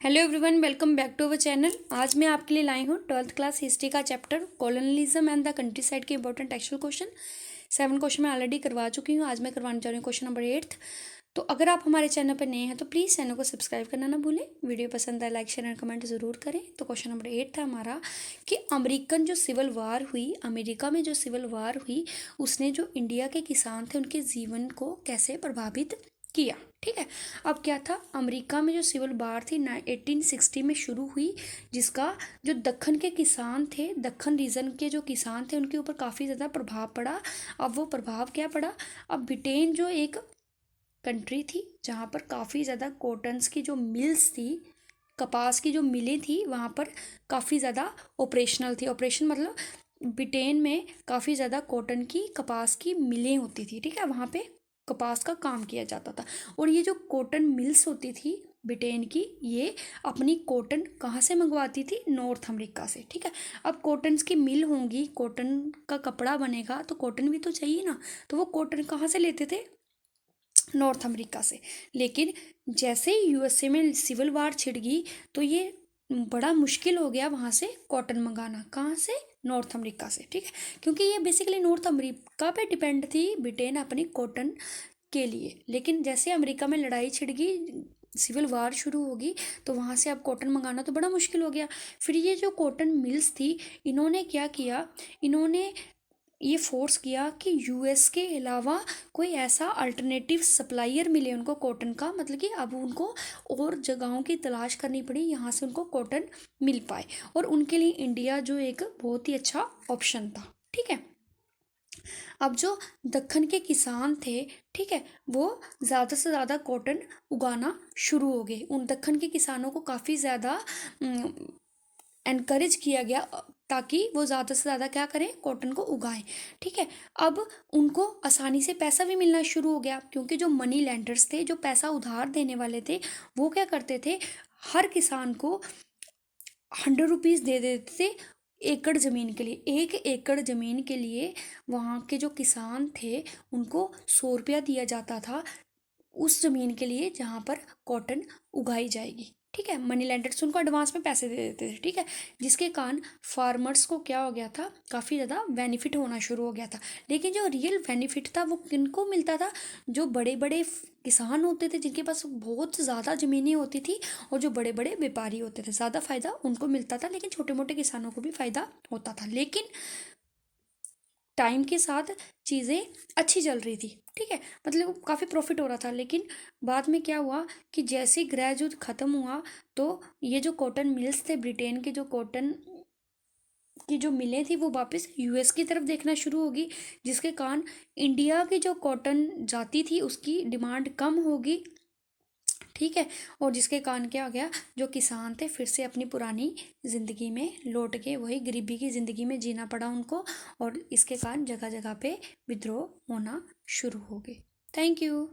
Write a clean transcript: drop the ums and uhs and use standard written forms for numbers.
Hello everyone, welcome back to our channel. आज मैं आपके लिए लाई हूँ 12th क्लास हिस्ट्री का chapter colonialism and the country के इंपॉर्टेंट टेक्सुअल क्वेश्चन। 7 क्वेश्चन मैं ऑलरेडी करवा चुकी हूँ। आज मैं करवाने जा रही हूँ क्वेश्चन नंबर 8। तो अगर आप हमारे चैनल पर नए हैं तो प्लीज़ चैनल को सब्सक्राइब करना ना भूलें। वीडियो पसंद आए लाइक शेयर एंड कमेंट ज़रूर करें। तो क्वेश्चन नंबर 8 था हमारा कि अमेरिकन जो सिविल वार हुई, अमेरिका में जो सिविल वार हुई, उसने जो इंडिया के किसान थे उनके जीवन को कैसे प्रभावित किया। ठीक है, अब क्या था, अमेरिका में जो सिविल वार थी 1860 में शुरू हुई, जिसका जो दक्खन के किसान थे, दक्खन रीजन के जो किसान थे उनके ऊपर काफ़ी ज़्यादा प्रभाव पड़ा। अब वो प्रभाव क्या पड़ा, अब ब्रिटेन जो एक कंट्री थी जहाँ पर काफ़ी ज़्यादा कॉटन्स की जो मिल्स थी, कपास की जो मिलें थी, वहाँ पर काफ़ी ज़्यादा ऑपरेशनल थी। ऑपरेशन मतलब ब्रिटेन में काफ़ी ज़्यादा कॉटन की, कपास की मिलें होती थी। ठीक है, वहाँ पे कपास का काम किया जाता था। और ये जो कॉटन मिल्स होती थी ब्रिटेन की, ये अपनी कॉटन कहाँ से मंगवाती थी? नॉर्थ अमेरिका से। ठीक है, अब कॉटन्स की मिल होंगी, कॉटन का कपड़ा बनेगा तो कॉटन भी तो चाहिए ना, तो वो कॉटन कहाँ से लेते थे? नॉर्थ अमेरिका से। लेकिन जैसे ही यूएसए में सिविल वार छिड़ गई तो ये बड़ा मुश्किल हो गया वहाँ से कॉटन मंगाना। कहाँ से? नॉर्थ अमेरिका से। ठीक है, क्योंकि ये बेसिकली नॉर्थ अमेरिका पे डिपेंड थी ब्रिटेन अपनी कॉटन के लिए। लेकिन जैसे अमेरिका में लड़ाई छिड़ गई, सिविल वार शुरू होगी, तो वहाँ से अब कॉटन मंगाना तो बड़ा मुश्किल हो गया। फिर ये जो कॉटन मिल्स थी, इन्होंने क्या किया, इन्होंने ये फोर्स किया कि यूएस के अलावा कोई ऐसा अल्टरनेटिव सप्लायर मिले उनको कॉटन का। मतलब कि अब उनको और जगहों की तलाश करनी पड़ी, यहाँ से उनको कॉटन मिल पाए। और उनके लिए इंडिया जो एक बहुत ही अच्छा ऑप्शन था। ठीक है, अब जो दक्खन के किसान थे, ठीक है, वो ज़्यादा से ज़्यादा कॉटन उगाना शुरू हो गए। उन दक्खन के किसानों को काफ़ी ज़्यादा एनकरेज किया गया ताकि वो ज़्यादा से ज़्यादा क्या करें, कॉटन को उगाएं। ठीक है, अब उनको आसानी से पैसा भी मिलना शुरू हो गया, क्योंकि जो मनी लैंडर्स थे, जो पैसा उधार देने वाले थे, वो क्या करते थे, हर किसान को 100 रुपीज़ दे देते थे एकड़ ज़मीन के लिए। 1 एकड़ ज़मीन के लिए वहाँ के जो किसान थे उनको 100 रुपया दिया जाता था उस ज़मीन के लिए जहाँ पर कॉटन उगाई जाएगी। ठीक है, मनी लैंडर्स उनको एडवांस में पैसे दे देते थे। ठीक है, जिसके कारण फार्मर्स को क्या हो गया था, काफ़ी ज़्यादा बेनिफिट होना शुरू हो गया था। लेकिन जो रियल बेनिफिट था वो किनको मिलता था? जो बड़े बड़े किसान होते थे, जिनके पास बहुत ज़्यादा ज़मीनें होती थी, और जो बड़े बड़े व्यापारी होते थे, ज़्यादा फ़ायदा उनको मिलता था। लेकिन छोटे मोटे किसानों को भी फ़ायदा होता था। लेकिन टाइम के साथ चीज़ें अच्छी चल रही थी। ठीक है, मतलब काफ़ी प्रॉफिट हो रहा था। लेकिन बाद में क्या हुआ कि जैसे गृह युद्ध ख़त्म हुआ तो ये जो कॉटन मिल्स थे, ब्रिटेन के जो कॉटन की जो मिलें थी, वो वापस यूएस की तरफ देखना शुरू होगी, जिसके कारण इंडिया की जो कॉटन जाती थी उसकी डिमांड कम होगी। ठीक है, और जिसके कारण क्या हो गया, जो किसान थे फिर से अपनी पुरानी ज़िंदगी में लौट के वही गरीबी की ज़िंदगी में जीना पड़ा उनको, और इसके कारण जगह जगह पे विद्रोह होना शुरू हो गए। Thank you.